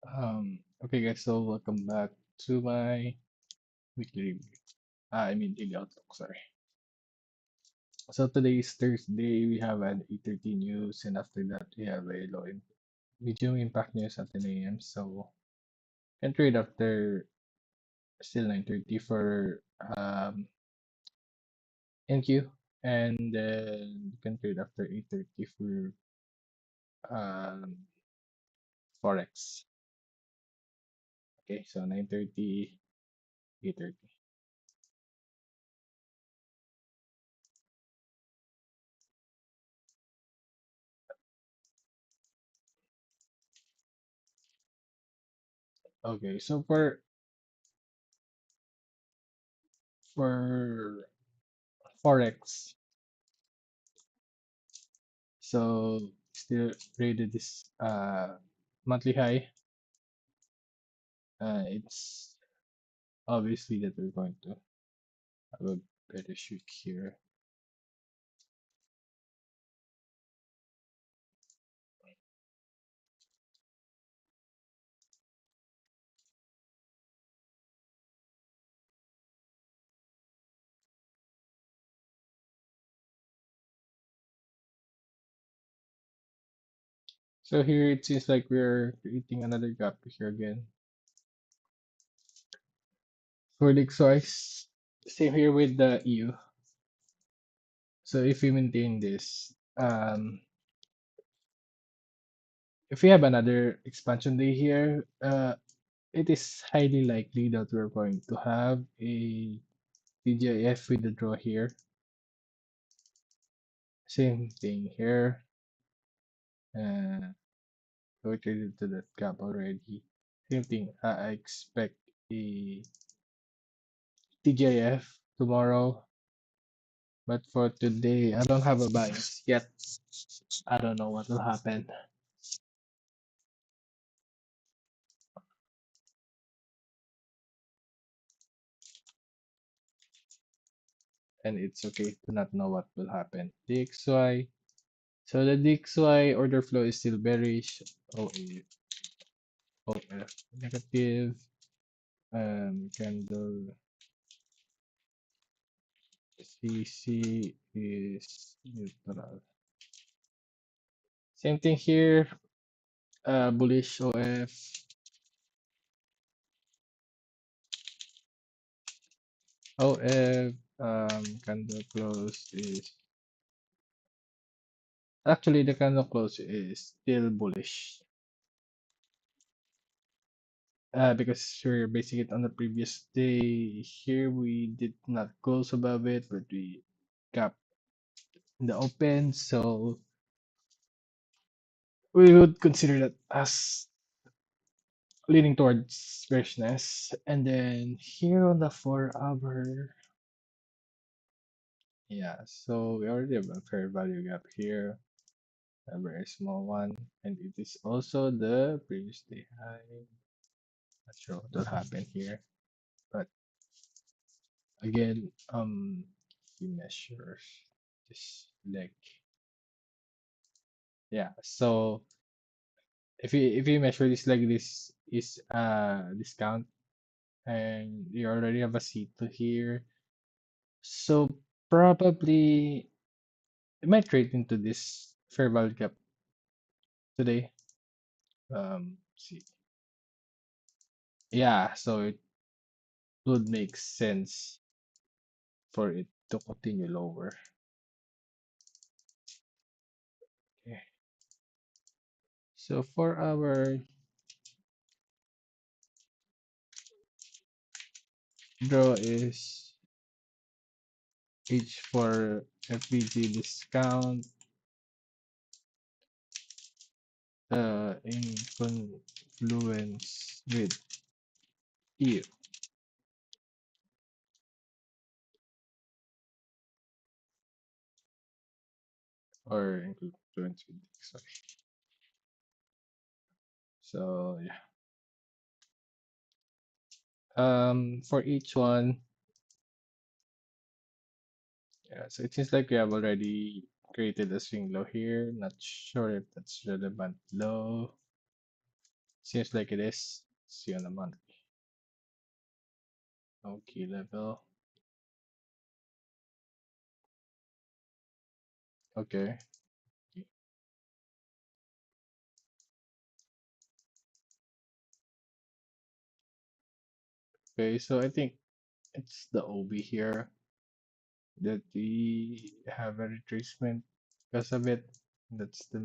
Okay guys, so welcome back to my weekly review. I mean daily outlook, sorry. So today is Thursday, we have an 8:30 news, and after that we have a medium impact news at 10 a.m. So can trade after still 9:30 for NQ, and then you can trade after 8:30 for um Forex. Okay, so 9:30, 8:30. Okay, so for Forex, so still rated this monthly high. It's obviously that we're going to have a better shoot here. So here it seems like we're creating another gap here again. For the XYs, same here with the EU. So if we maintain this, if we have another expansion day here, it is highly likely that we're going to have a TGIF with the draw here. Same thing here. Rotated to that gap already. Same thing. I expect a TGIF tomorrow, but for today, I don't have a bias yet. I don't know what will happen, and it's okay to not know what will happen. DXY. So the DXY order flow is still bearish. OA, OF negative. Candle CC is neutral. Same thing here. Bullish OF. OF candle close is actually the candle close is still bullish. Because we're basing it on the previous day. Here we did not close above it, but we gap in the open, so we would consider that as leaning towards bearishness. And then here on the 4 hour, yeah, so we already have a fair value gap here, a very small one, and it is also the previous day high. Not sure what will happen here, but again, he measures this leg. Yeah, so if you measure this leg, this is discount, and you already have a C2 here. So probably it might trade into this fair value gap today. See. Yeah, so it would make sense for it to continue lower. Okay. So for our draw is H for FBG discount in confluence with EU or in confluence with sorry. So yeah. For each one, yeah, so it seems like we have already created a swing low here. Not sure if that's relevant low. Seems like it is. See on the monthly. Okay, level. Okay. Okay, so I think it's the OB here that we have a retracement because of it. That's the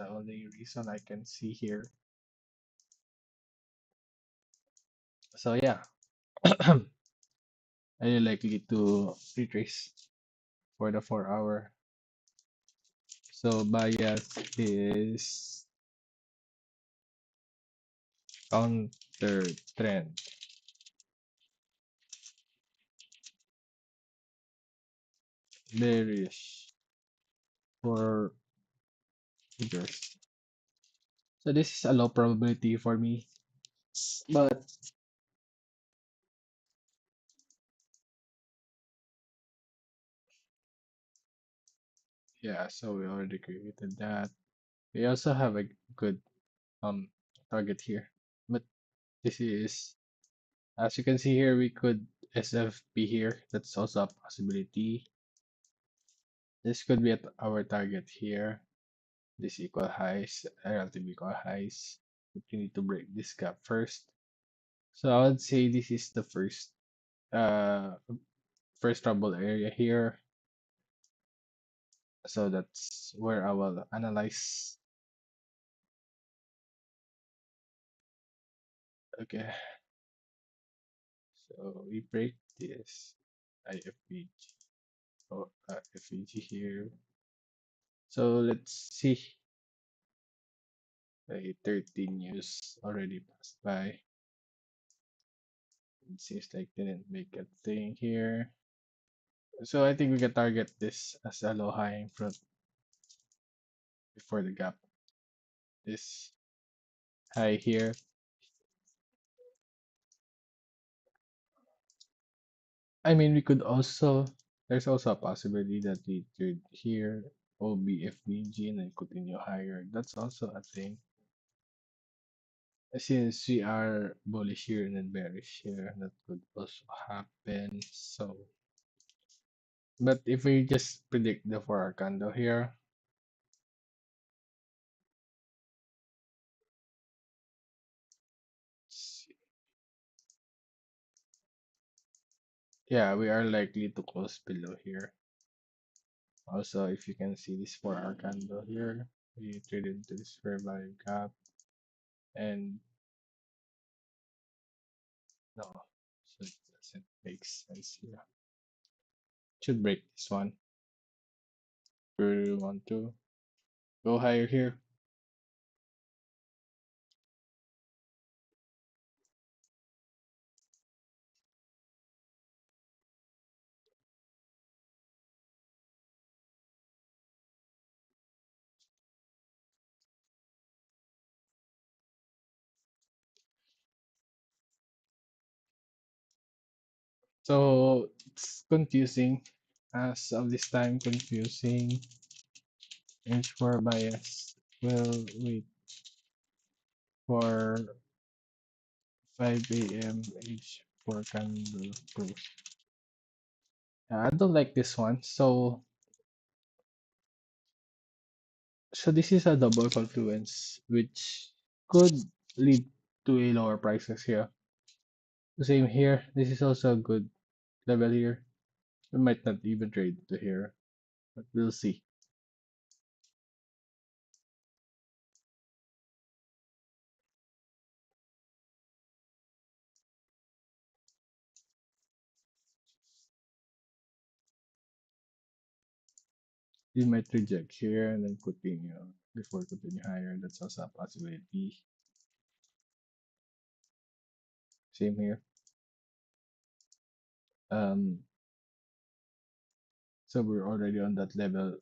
only reason I can see here. So yeah, are you likely to retrace for the 4 hour? So bias is counter trend, bearish for figures. So this is a low probability for me, but yeah. So we already created that. We also have a good um target here, but this is, as you can see here, we could SFP here. That's also a possibility. This could be at our target here. This equal highs, relative equal highs. But you need to break this gap first. So I would say this is the uh first trouble area here. So that's where I will analyze. Okay, so we break this IFVG or FVG here. So let's see. The 13 years already passed by. It seems like they didn't make a thing here. So I think we can target this as a low high in front before the gap. This high here. I mean, we could also, there's also a possibility that we could here OBFBG and then continue higher. That's also a thing. Since we are bullish here and then bearish here, that could also happen. So, but if we just predict the 4 hour candle here, yeah, we are likely to close below here. Also, if you can see this 4 hour candle here, we trade into this fair value gap, and no, so it doesn't make sense here. Should break this one. We want to go higher here. So it's confusing. As of this time, confusing. H4 bias. We'll wait for 5 a.m. H4 candle close. I don't like this one. So this is a double confluence, which could lead to a lower prices here. The same here. This is also a good level here. We might not even trade to here, but we'll see. We might reject here and then continue before continue higher. That's also a possibility. Same here. Um, so we're already on that level.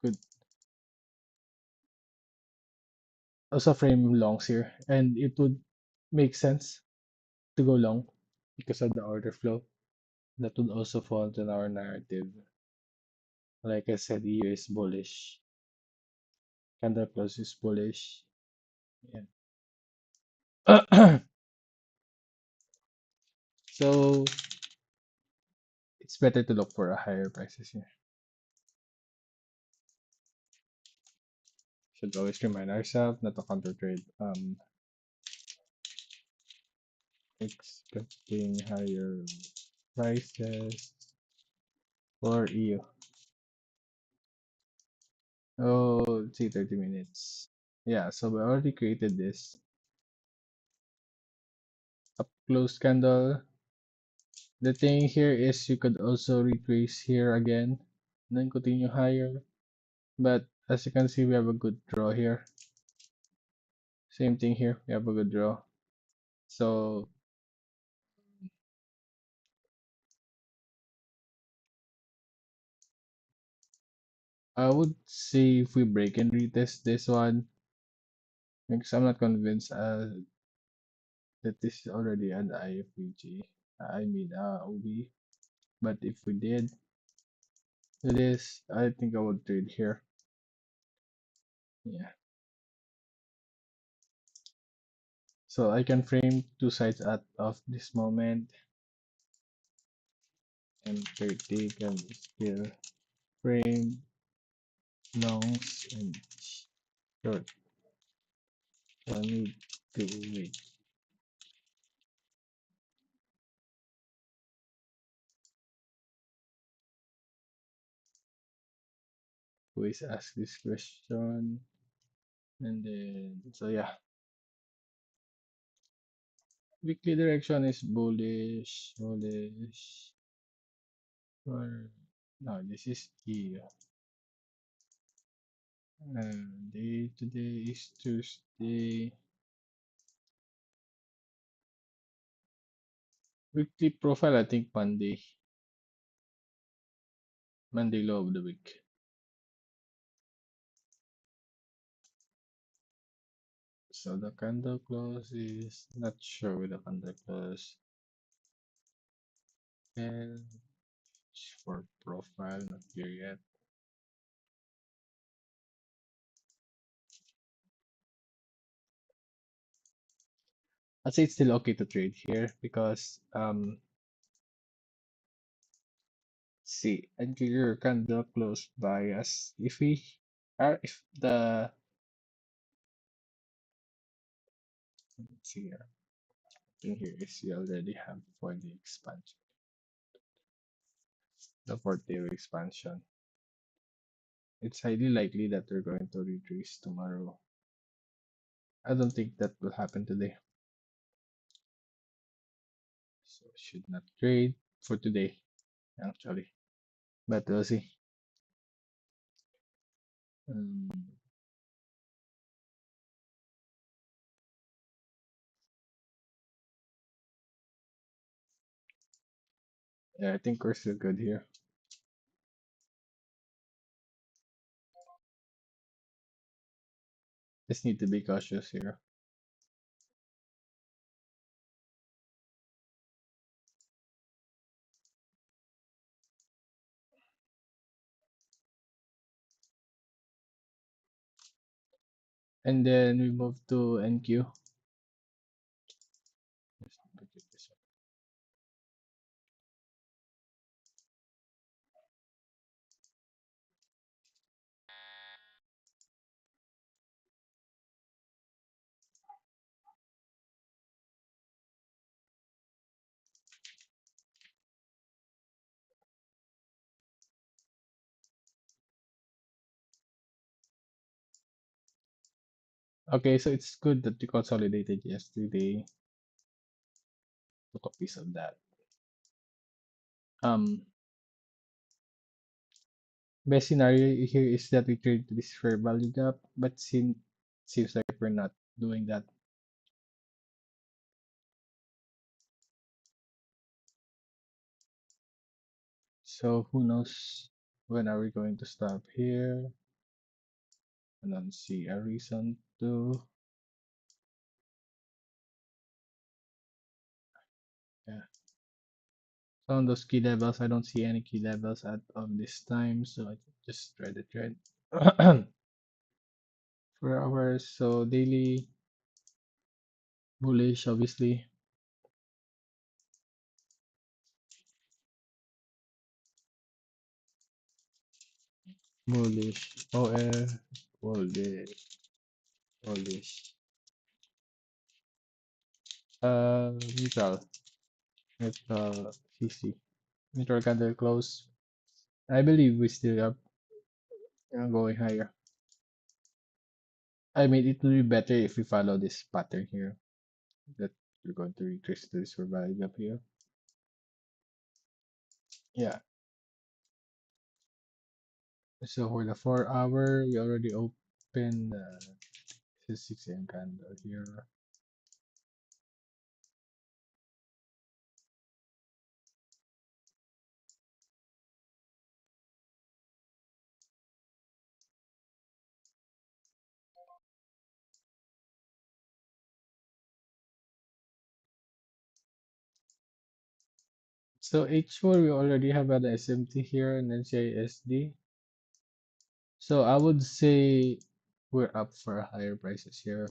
Could also frame longs here, and it would make sense to go long because of the order flow. That would also fall into our narrative. Like I said, EU is bullish. Candle close is bullish. Yeah. So it's better to look for a higher prices here. Should always remind ourselves not to counter trade. Expecting higher prices for EU. Oh, let's see, 30 minutes. Yeah, so we already created this up close candle. The thing here is you could also retrace here again, and then continue higher. But as you can see, we have a good draw here. Same thing here, we have a good draw. So I would say if we break and retest this one, because I'm not convinced that this is already an IFVG. I mean OB. But if we did this, I think I would trade here. Yeah. So I can frame two sides at of this moment, and 30 can still frame longs and short. So I need to wait. Always ask this question, and then so yeah, weekly direction is bullish, bullish. Or no, this is E. Day today is Tuesday. Weekly profile, I think Monday. Monday low of the week. So the candle close is not sure with the candle close. And for profile, not here yet. I'd say it's still okay to trade here because see unclear candle close bias. If we are if the let's see here. In here is we already have for the expansion. The 4th day expansion. It's highly likely that we're going to retrace tomorrow. I don't think that will happen today. So should not trade for today, actually. But we'll see. Um, yeah, I think we're still good here. Just need to be cautious here. And then we move to NQ. Okay, so it's good that we consolidated yesterday. Took a piece of that. Best scenario here is that we trade this fair value gap, but seems like we're not doing that. So who knows when are we going to stop here? I don't see a reason to. Yeah. So on those key levels, I don't see any key levels at of this time, so I just try the trend. 4 hours, so daily Bullish, obviously. Bullish. OR. Bullish. Bullish. Neutral. Neutral. CC. Neutral candle close. I believe we still have going higher. I mean, it will be better if we follow this pattern here. That we're going to retrace this value up here. Yeah. So for the 4 hour, we already opened the 6 a.m. candle here. So H4, we already have an SMT here and then CISD. So I would say we're up for higher prices here.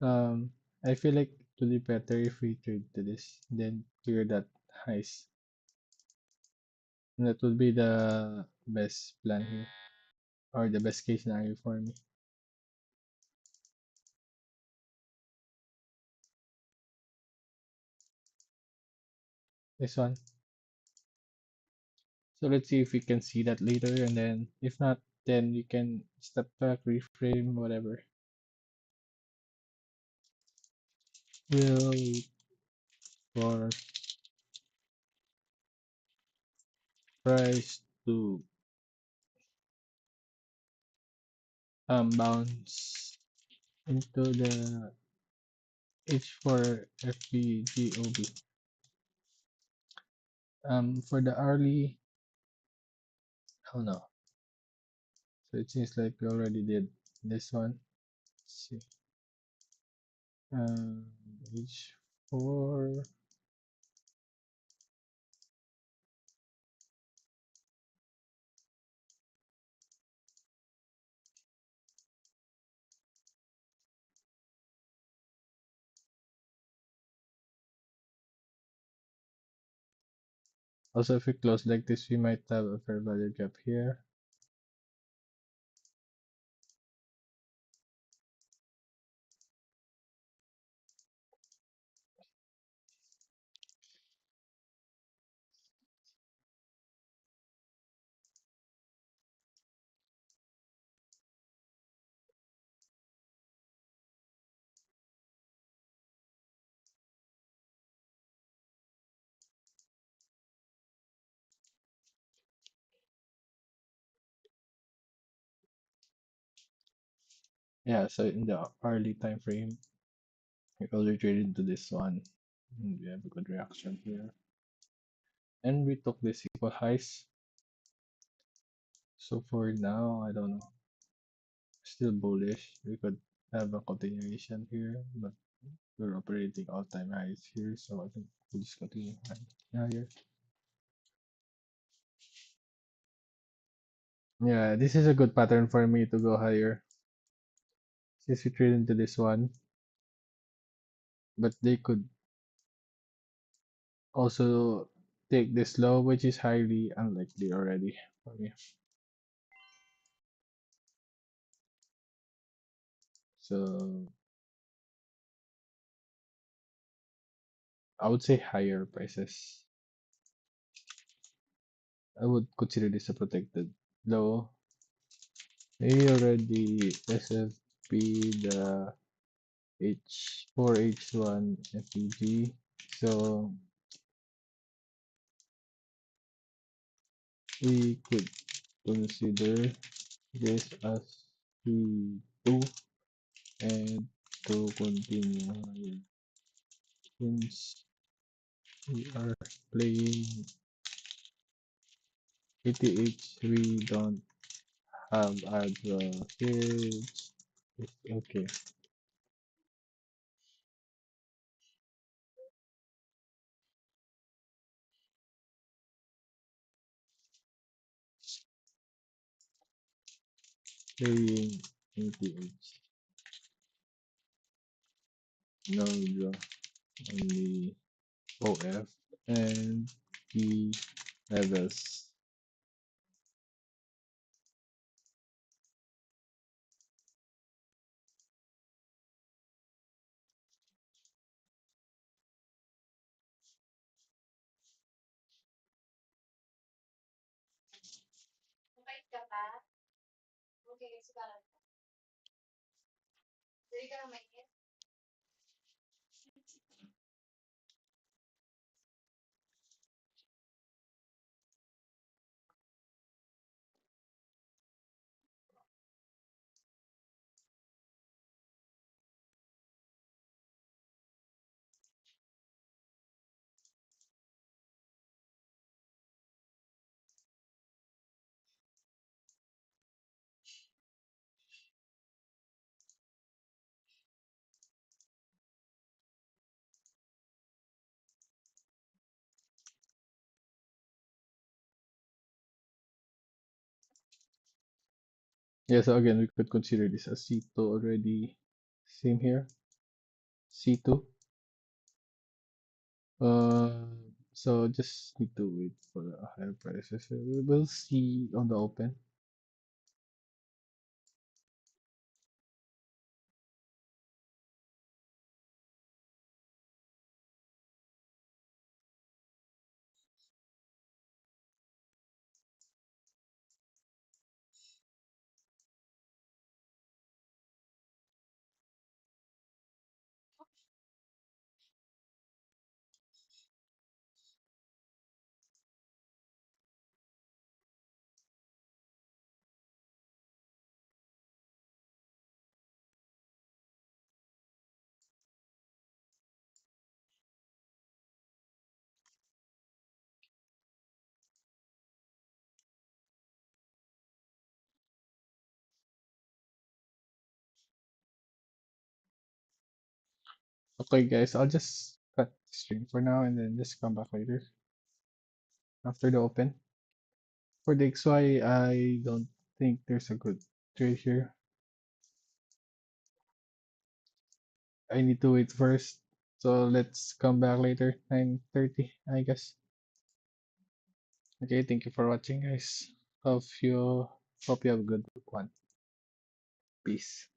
Um, I feel like it would be better if we trade to this, then clear that highs. And that would be the best plan here, or the best case scenario for me. This one. So let's see if we can see that later, and then if not, then we can step back, reframe, whatever. We'll wait for price to bounce into the H4 FPGOB. For the hourly, oh no. So it seems like we already did this one. Let's see. Um, H4. Also, if we close like this, we might have a fair value gap here. Yeah, so in the hourly time frame, we already traded into this one. We have a good reaction here. And we took this equal highs. So for now, I don't know. Still bullish. We could have a continuation here, but we're operating all-time highs here, so I think we'll just continue higher. Yeah, this is a good pattern for me to go higher. Since we trade into this one, but they could also take this low, which is highly unlikely already for me. So I would say higher prices. I would consider this a protected low. We already SFP the H4 H1 FEG. So we could consider this as P2 and to continue higher since we are playing ETH, we don't have advantage. Okay. Playing ATH. Node only OF and P levels. Yeah, so again, we could consider this as C2 already. Same here, C2. Uh, so just need to wait for the higher prices. We will see on the open. Okay, guys, I'll just cut the stream for now and then just come back later after the open. For the XY, I don't think there's a good trade here. I need to wait first. So let's come back later, 9:30, I guess. Okay, thank you for watching, guys. Hope you have a good one. Peace.